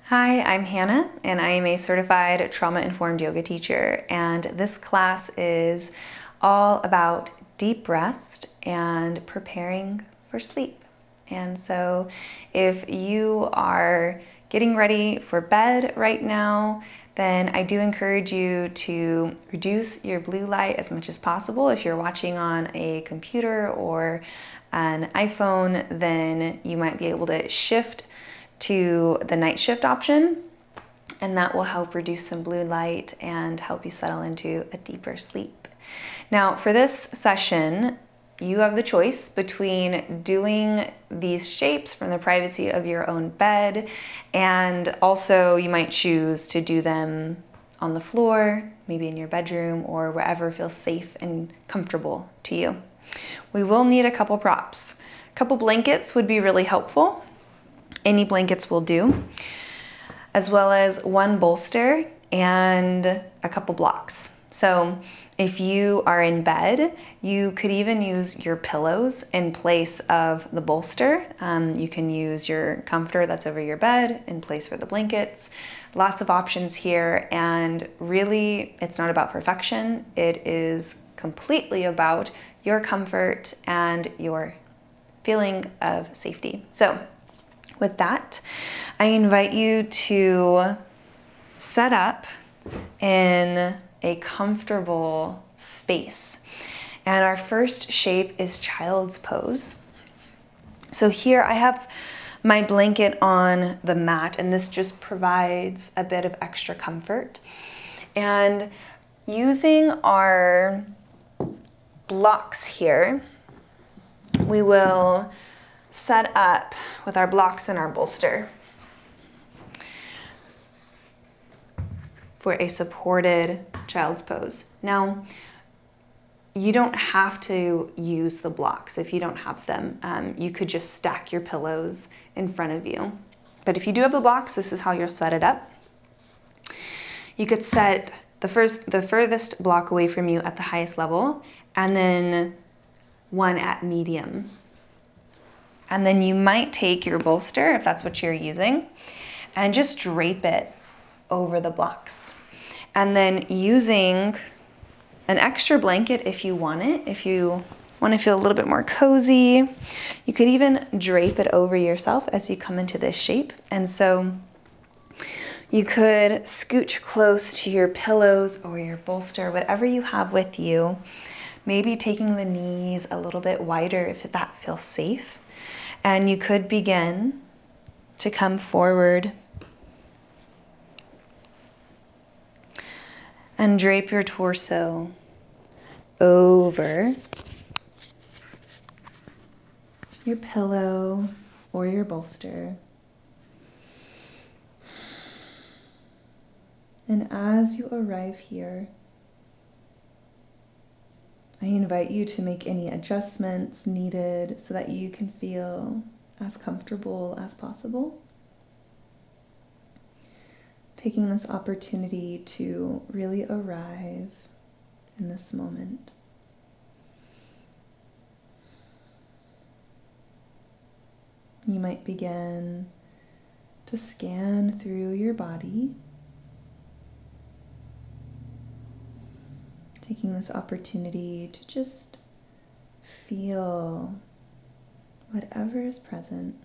Hi, I'm Hannah, and I am a certified trauma-informed yoga teacher, and this class is all about deep rest and preparing for sleep. And so if you are getting ready for bed right now, then I do encourage you to reduce your blue light as much as possible. If you're watching on a computer or an iPhone, then you might be able to shift to the night shift option, and that will help reduce some blue light and help you settle into a deeper sleep. Now, for this session, you have the choice between doing these shapes from the privacy of your own bed, and also you might choose to do them on the floor, maybe in your bedroom or wherever feels safe and comfortable to you. We will need a couple props. A couple blankets would be really helpful. Any blankets will do, as well as one bolster and a couple blocks. So if you are in bed, you could even use your pillows in place of the bolster. You can use your comforter that's over your bed in place for the blankets. Lots of options here, and really it's not about perfection. It is completely about your comfort and your feeling of safety. So with that, I invite you to set up in a comfortable space. And our first shape is child's pose. So here I have my blanket on the mat, and this just provides a bit of extra comfort. And using our blocks here, we will set up with our blocks and our bolster for a supported child's pose. Now, you don't have to use the blocks if you don't have them. You could just stack your pillows in front of you. But if you do have the blocks, this is how you'll set it up. You could set the furthest block away from you at the highest level, and then one at medium. And then you might take your bolster, if that's what you're using, and just drape it over the blocks. And then using an extra blanket if you want it, if you want to feel a little bit more cozy, you could even drape it over yourself as you come into this shape. And so you could scooch close to your pillows or your bolster, whatever you have with you, maybe taking the knees a little bit wider if that feels safe. And you could begin to come forward and drape your torso over your pillow or your bolster. And as you arrive here, I invite you to make any adjustments needed so that you can feel as comfortable as possible. Taking this opportunity to really arrive in this moment. You might begin to scan through your body, taking this opportunity to just feel whatever is present.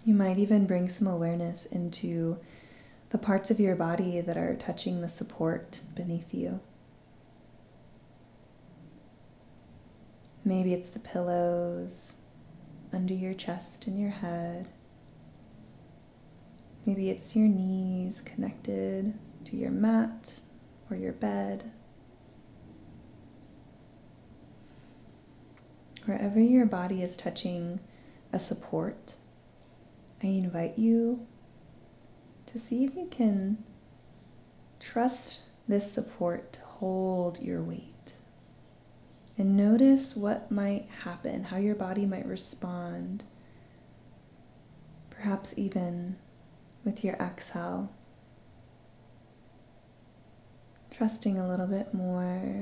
You might even bring some awareness into the parts of your body that are touching the support beneath you. Maybe it's the pillows under your chest and your head. Maybe it's your knees connected to your mat or your bed. Wherever your body is touching a support, I invite you to see if you can trust this support to hold your weight. And notice what might happen, how your body might respond, perhaps even with your exhale. Trusting a little bit more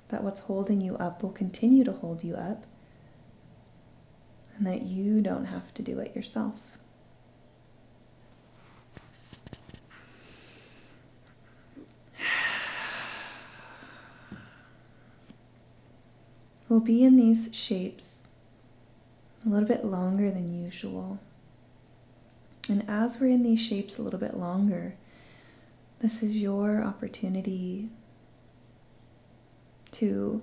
that what's holding you up will continue to hold you up, and that you don't have to do it yourself. We'll be in these shapes a little bit longer than usual. And as we're in these shapes a little bit longer, this is your opportunity to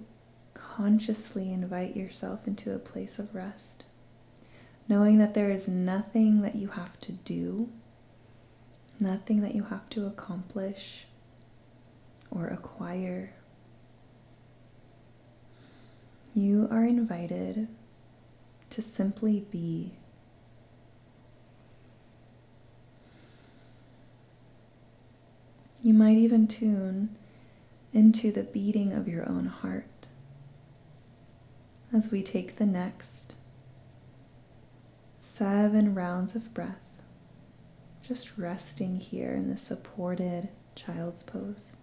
consciously invite yourself into a place of rest, knowing that there is nothing that you have to do, nothing that you have to accomplish or acquire. You are invited to simply be. You might even tune into the beating of your own heart as we take the next 7 rounds of breath, just resting here in the supported child's pose.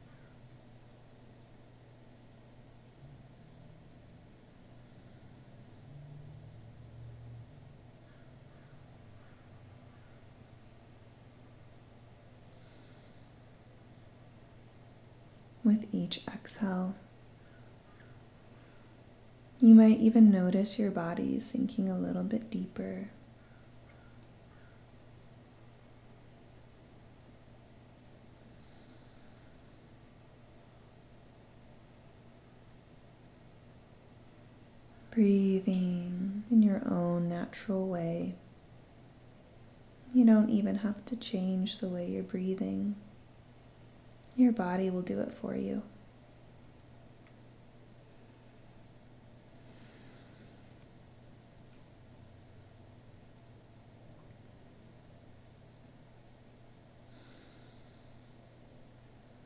With each exhale, you might even notice your body sinking a little bit deeper. Breathing in your own natural way. You don't even have to change the way you're breathing. Your body will do it for you.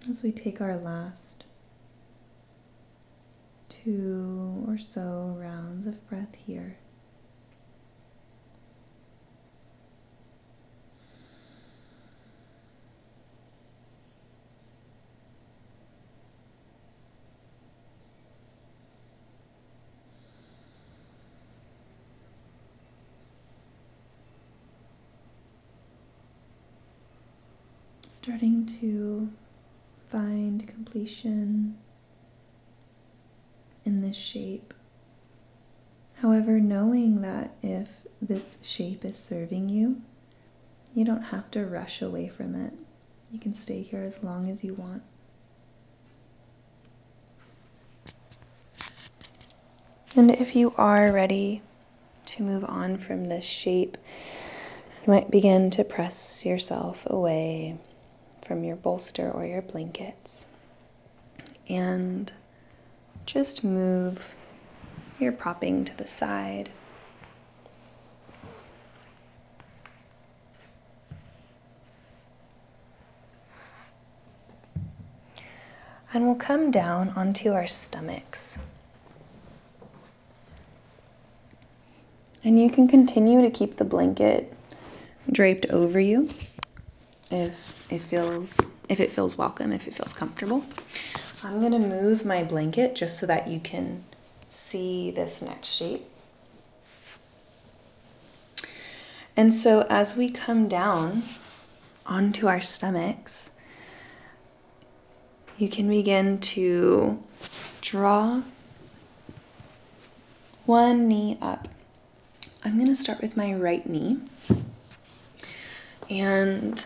As we take our last 2 or so rounds of breath here, starting to find completion in this shape. However, knowing that if this shape is serving you, you don't have to rush away from it. You can stay here as long as you want. And if you are ready to move on from this shape, you might begin to press yourself away from your bolster or your blankets and just move your propping to the side. And we'll come down onto our stomachs. And you can continue to keep the blanket draped over you if it feels welcome, if it feels comfortable. I'm going to move my blanket just so that you can see this next shape. And so as we come down onto our stomachs, you can begin to draw one knee up. I'm going to start with my right knee. And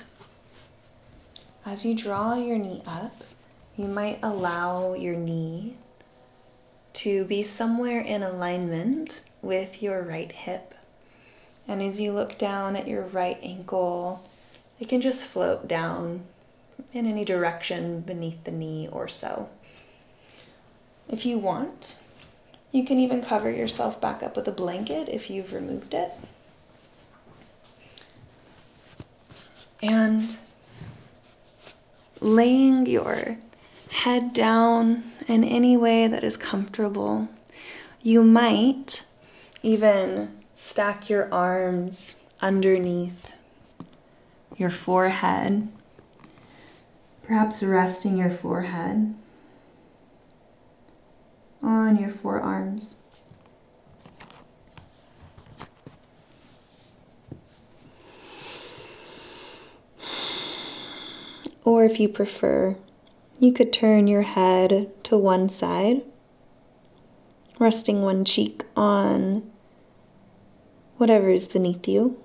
as you draw your knee up, you might allow your knee to be somewhere in alignment with your right hip. And as you look down at your right ankle, it can just float down in any direction beneath the knee or so. If you want, you can even cover yourself back up with a blanket if you've removed it. And laying your head down in any way that is comfortable. You might even stack your arms underneath your forehead, perhaps resting your forehead on your forearms. Or if you prefer, you could turn your head to one side, resting one cheek on whatever is beneath you.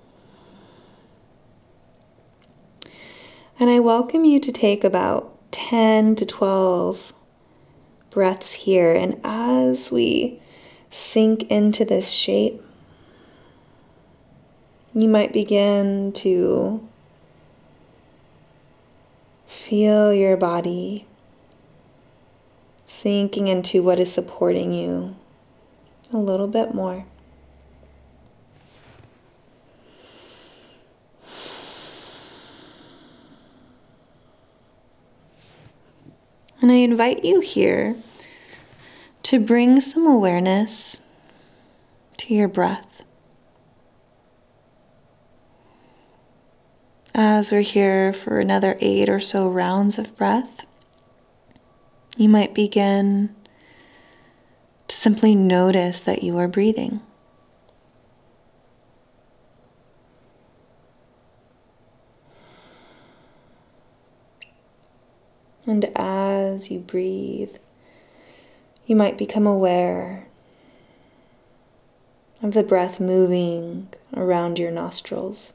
And I welcome you to take about 10 to 12 breaths here. And as we sink into this shape, you might begin to feel your body sinking into what is supporting you a little bit more. And I invite you here to bring some awareness to your breath. As we're here for another 8 or so rounds of breath, you might begin to simply notice that you are breathing. And as you breathe, you might become aware of the breath moving around your nostrils.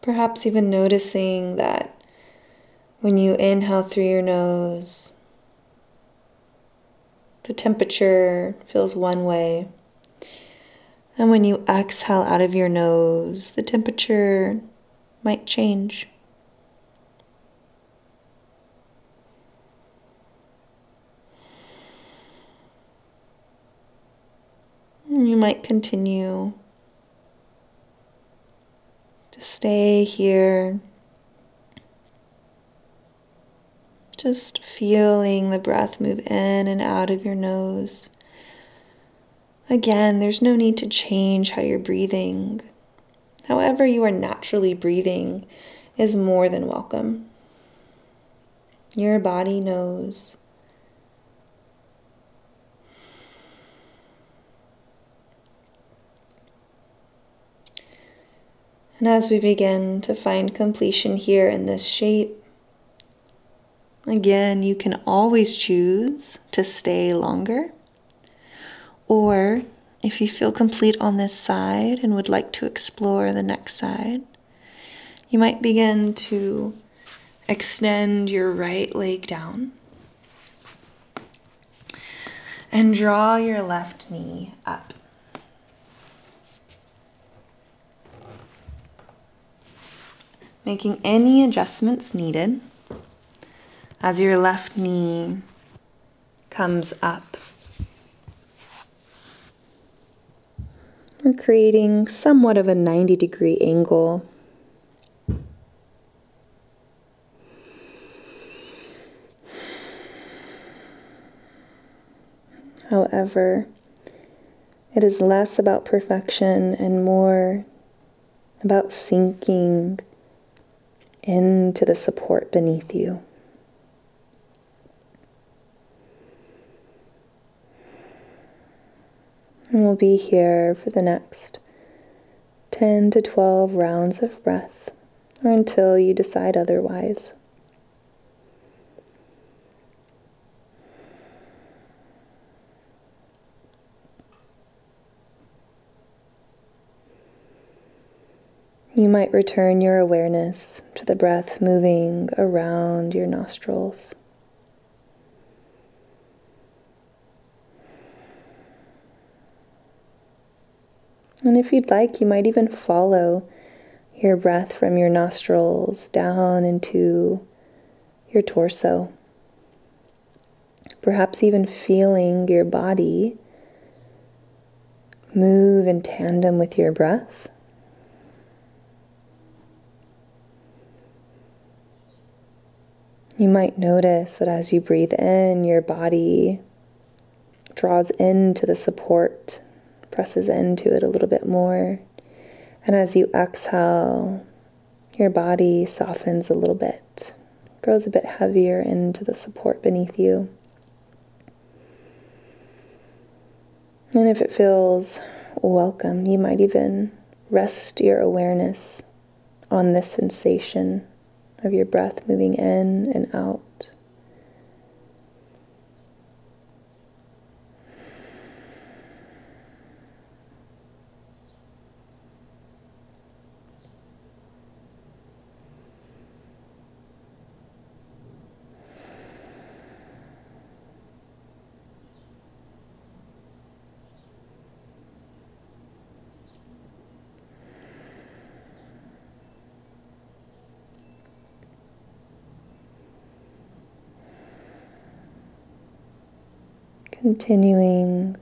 Perhaps even noticing that when you inhale through your nose, the temperature feels one way. And when you exhale out of your nose, the temperature might change. And you might continue to stay here, just feeling the breath move in and out of your nose. Again, there's no need to change how you're breathing. However you are naturally breathing is more than welcome. Your body knows. And as we begin to find completion here in this shape, again, you can always choose to stay longer. Or if you feel complete on this side and would like to explore the next side, you might begin to extend your right leg down and draw your left knee up. Making any adjustments needed as your left knee comes up. We're creating somewhat of a 90-degree angle. However, it is less about perfection and more about sinking into the support beneath you. And we'll be here for the next 10 to 12 rounds of breath, or until you decide otherwise. You might return your awareness to the breath moving around your nostrils. And if you'd like, you might even follow your breath from your nostrils down into your torso. Perhaps even feeling your body move in tandem with your breath. You might notice that as you breathe in, your body draws into the support presses into it a little bit more. And as you exhale, your body softens a little bit, grows a bit heavier into the support beneath you. And if it feels welcome, you might even rest your awareness on this sensation of your breath moving in and out. Continuing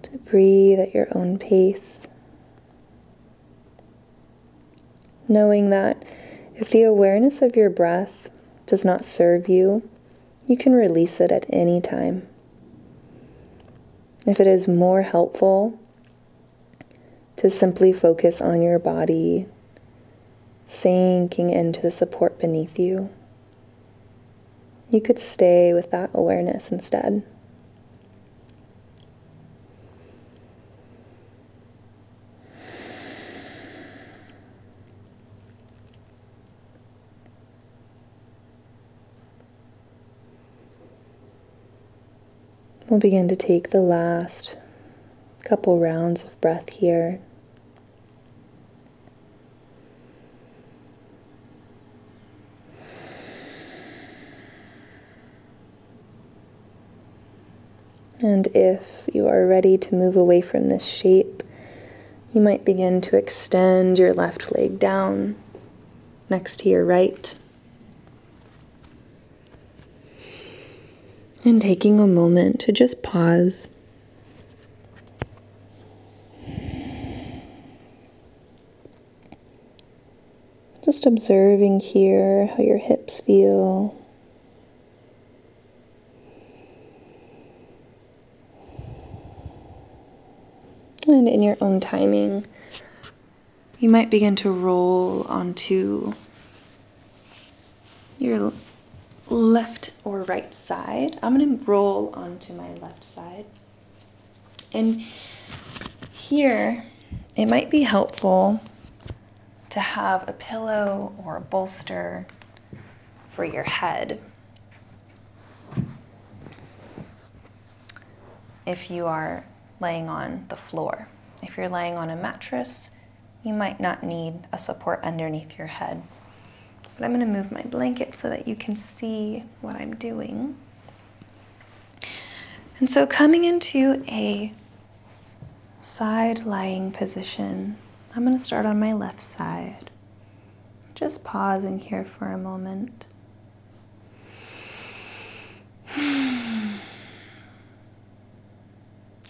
to breathe at your own pace, knowing that if the awareness of your breath does not serve you, you can release it at any time. If it is more helpful to simply focus on your body sinking into the support beneath you, you could stay with that awareness instead. We'll begin to take the last couple rounds of breath here. And if you are ready to move away from this shape, you might begin to extend your left leg down next to your right. And taking a moment to just pause. Just observing here how your hips feel. And in your own timing, you might begin to roll onto your left or right side. I'm going to roll onto my left side. And here, it might be helpful to have a pillow or a bolster for your head. If you are laying on the floor. If you're laying on a mattress, you might not need a support underneath your head. But I'm going to move my blanket so that you can see what I'm doing. And so coming into a side lying position, I'm going to start on my left side. Just pausing here for a moment.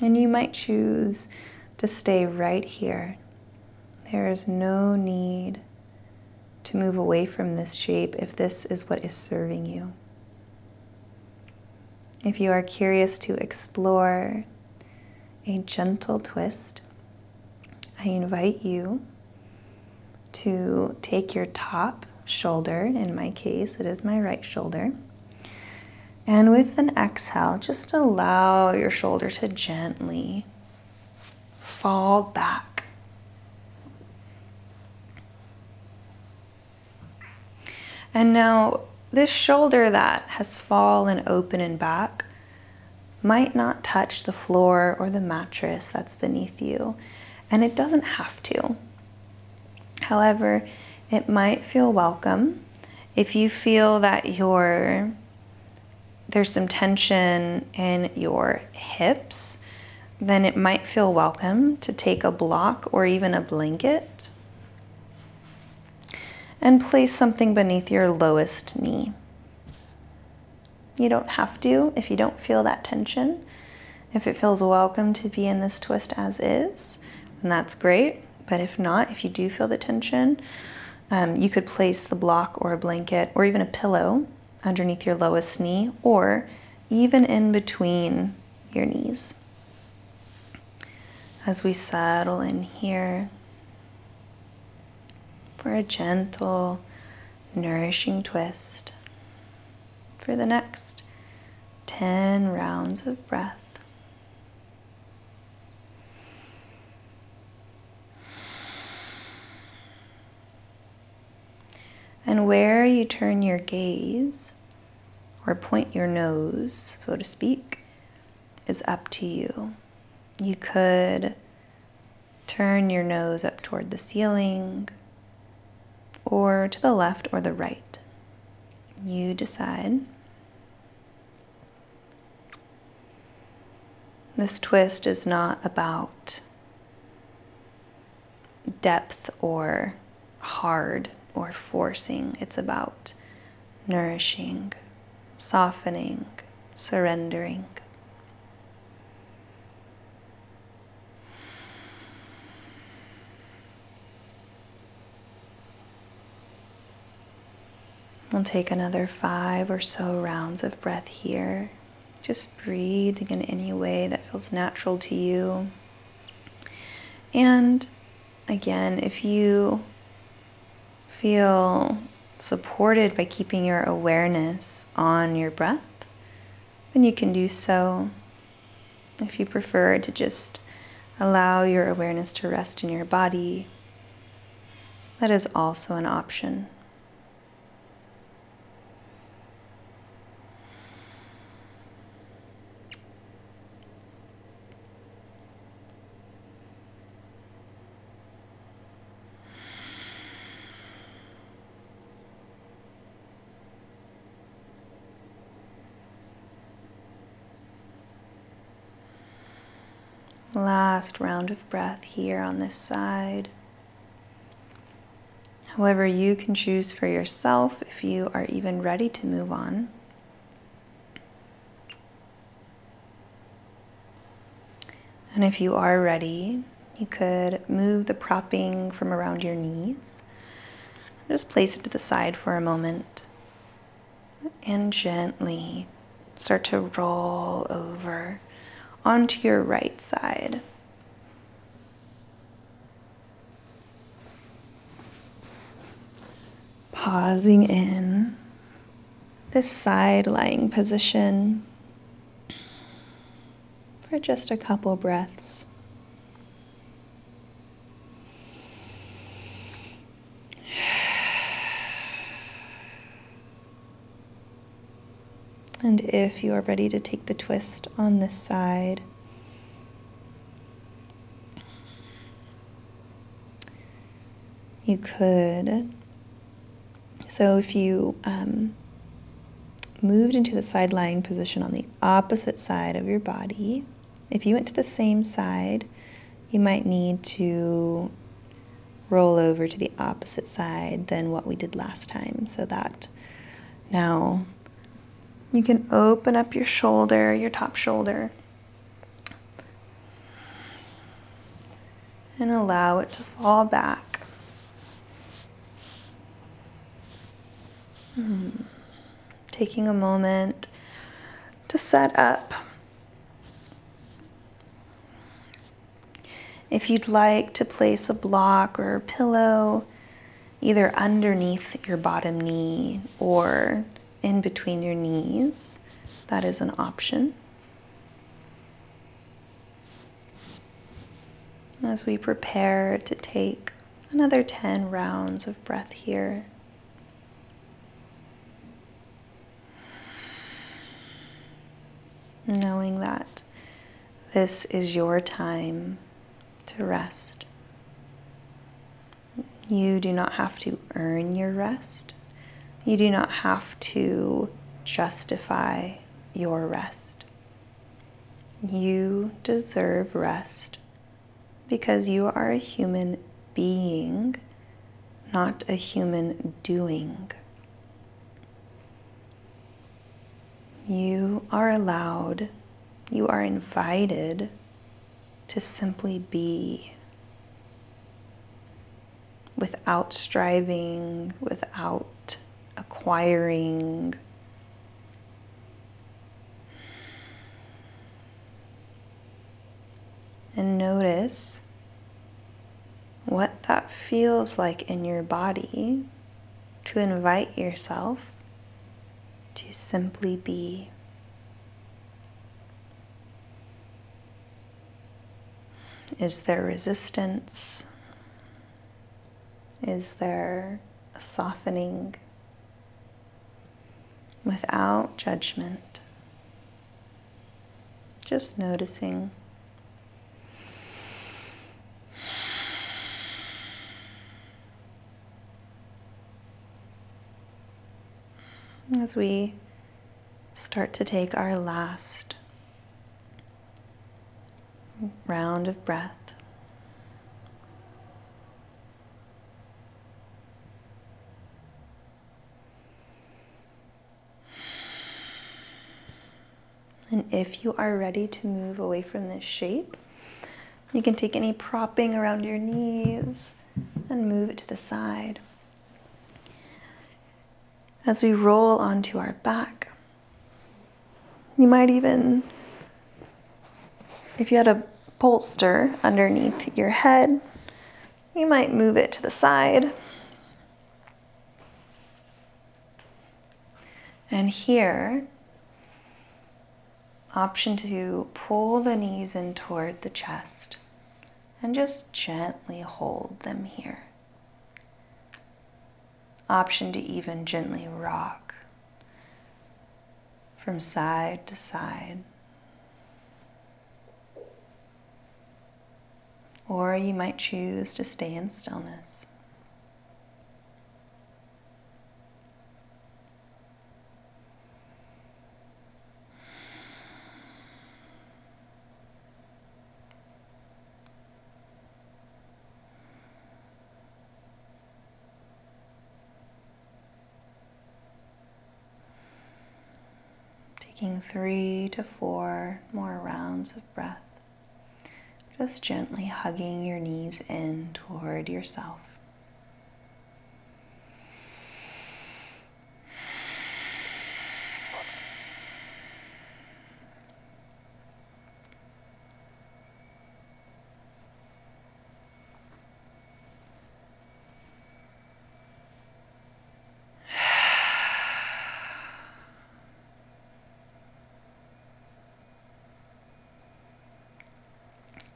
And you might choose to stay right here. There is no need to move away from this shape if this is what is serving you. If you are curious to explore a gentle twist, I invite you to take your top shoulder, in my case it is my right shoulder, and with an exhale, just allow your shoulder to gently fall back. And now, this shoulder that has fallen open and back might not touch the floor or the mattress that's beneath you, and it doesn't have to. However, it might feel welcome if you feel that there's some tension in your hips, then it might feel welcome to take a block or even a blanket and place something beneath your lowest knee. You don't have to if you don't feel that tension. If it feels welcome to be in this twist as is, then that's great. But if not, if you do feel the tension, you could place the block or a blanket or even a pillow underneath your lowest knee or even in between your knees. as we settle in here for a gentle, nourishing twist for the next 10 rounds of breath. And where you turn your gaze or point your nose, so to speak, is up to you. You could turn your nose up toward the ceiling or to the left or the right. You decide. This twist is not about depth or hard or forcing. It's about nourishing, softening, surrendering. We'll take another 5 or so rounds of breath here. Just breathing in any way that feels natural to you. And again, if you feel supported by keeping your awareness on your breath, then you can do so. If you prefer to just allow your awareness to rest in your body, that is also an option. Last round of breath here on this side. However you can choose for yourself, if you are even ready to move on. And if you are ready, you could move the propping from around your knees. Just place it to the side for a moment and gently start to roll over onto your right side. Pausing in this side lying position for just a couple breaths. And if you are ready to take the twist on this side, you could. So if you moved into the side lying position on the opposite side of your body, if you went to the same side, you might need to roll over to the opposite side than what we did last time, so that now you can open up your shoulder, your top shoulder, and allow it to fall back. Taking a moment to set up. If you'd like to place a block or a pillow either underneath your bottom knee or in between your knees, that is an option. As we prepare to take another 10 rounds of breath here. Knowing that this is your time to rest. You do not have to earn your rest. You do not have to justify your rest. You deserve rest because you are a human being, not a human doing. You are allowed, you are invited to simply be, without striving, without acquiring. And notice what that feels like in your body to invite yourself to simply be. Is there resistance? Is there a softening? Without judgment, just noticing. As we start to take our last round of breath, and if you are ready to move away from this shape, you can take any propping around your knees and move it to the side. As we roll onto our back, you might even, if you had a bolster underneath your head, you might move it to the side. And here, option to pull the knees in toward the chest and just gently hold them here. Option to even gently rock from side to side. Or you might choose to stay in stillness. Taking 3 to 4 more rounds of breath. Just gently hugging your knees in toward yourself.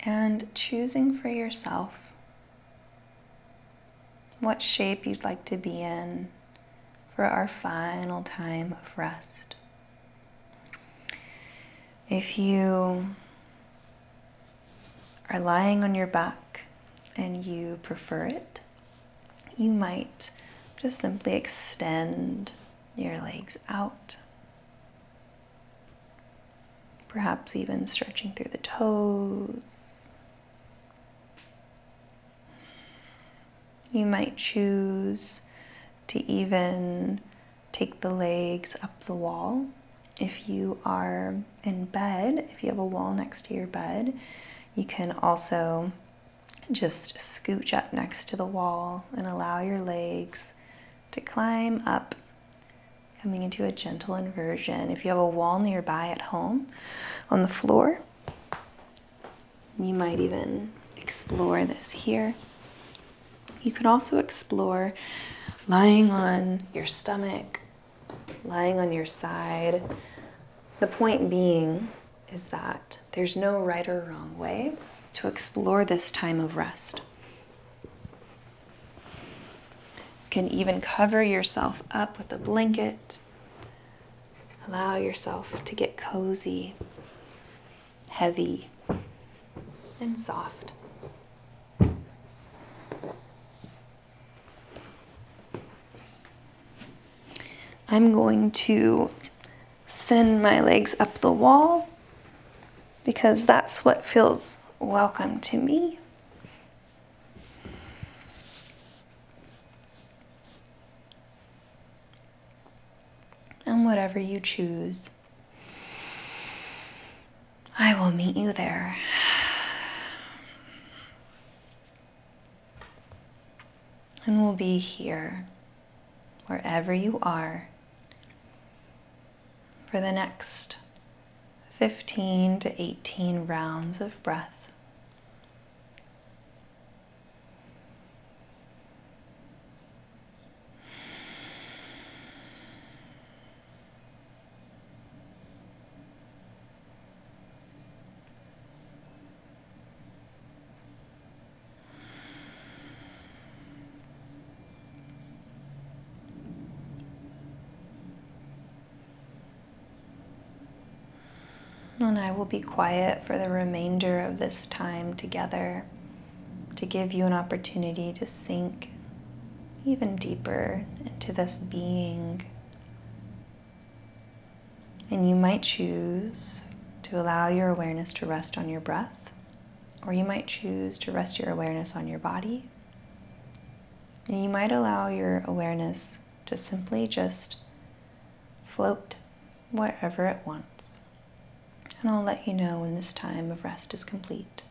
And choosing for yourself what shape you'd like to be in for our final time of rest. If you are lying on your back and you prefer it, you might just simply extend your legs out. Perhaps even stretching through the toes. You might choose to even take the legs up the wall. If you are in bed, if you have a wall next to your bed, you can also just scooch up next to the wall and allow your legs to climb up, coming into a gentle inversion. If you have a wall nearby at home on the floor, you might even explore this here. You could also explore lying on your stomach, lying on your side. The point being is that there's no right or wrong way to explore this time of rest. You can even cover yourself up with a blanket. Allow yourself to get cozy, heavy, and soft. I'm going to send my legs up the wall because that's what feels welcome to me. And whatever you choose, I will meet you there. And we'll be here, wherever you are, for the next 15 to 18 rounds of breath. And I will be quiet for the remainder of this time together to give you an opportunity to sink even deeper into this being. And you might choose to allow your awareness to rest on your breath, or you might choose to rest your awareness on your body. And you might allow your awareness to simply just float wherever it wants. And I'll let you know when this time of rest is complete.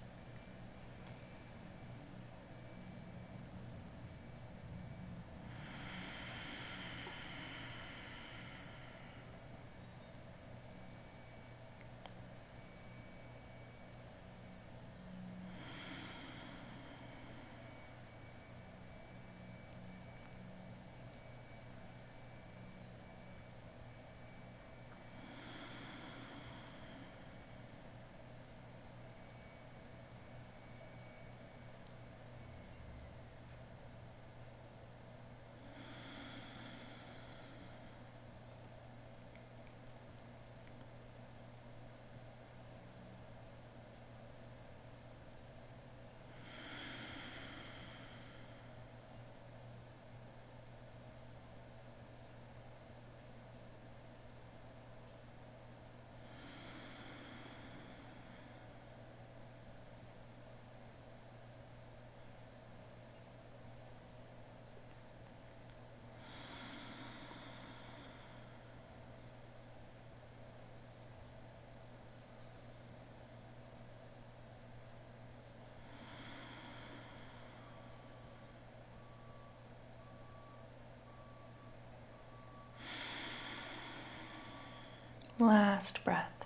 Last breath.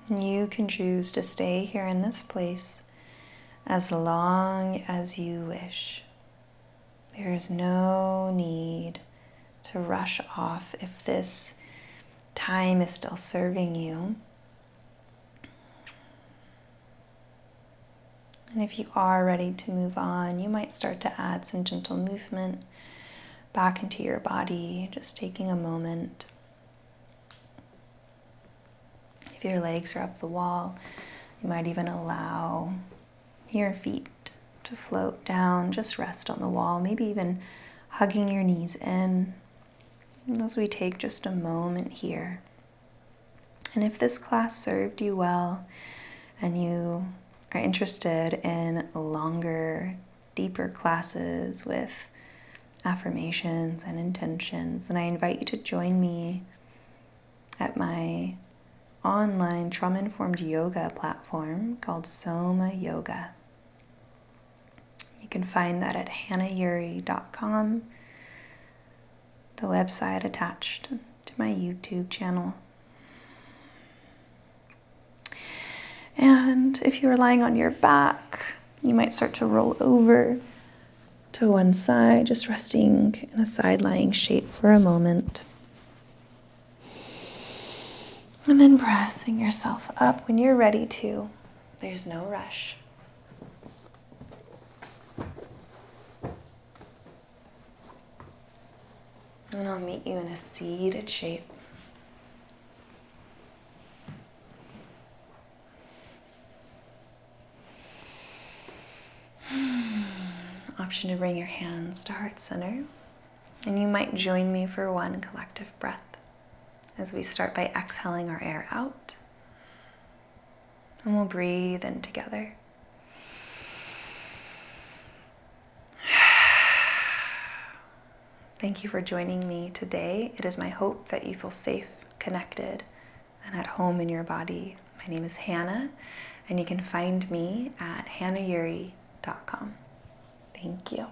You can choose to stay here in this place as long as you wish. There is no need to rush off if this time is still serving you. And if you are ready to move on, you might start to add some gentle movement back into your body, just taking a moment. If your legs are up the wall, you might even allow your feet to float down, just rest on the wall, maybe even hugging your knees in as we take just a moment here. And if this class served you well and you are interested in longer, deeper classes with affirmations and intentions, then I invite you to join me at my online trauma-informed yoga platform called Soma Yoga. You can find that at hannahuri.com, the website attached to my YouTube channel. And if you're lying on your back, you might start to roll over to one side, just resting in a side-lying shape for a moment. And then pressing yourself up when you're ready to. There's no rush. And I'll meet you in a seated shape. Option to bring your hands to heart center. And you might join me for one collective breath as we start by exhaling our air out. And we'll breathe in together. Thank you for joining me today. It is my hope that you feel safe, connected, and at home in your body. My name is Hannah, and you can find me at hannahuri.com. Thank you.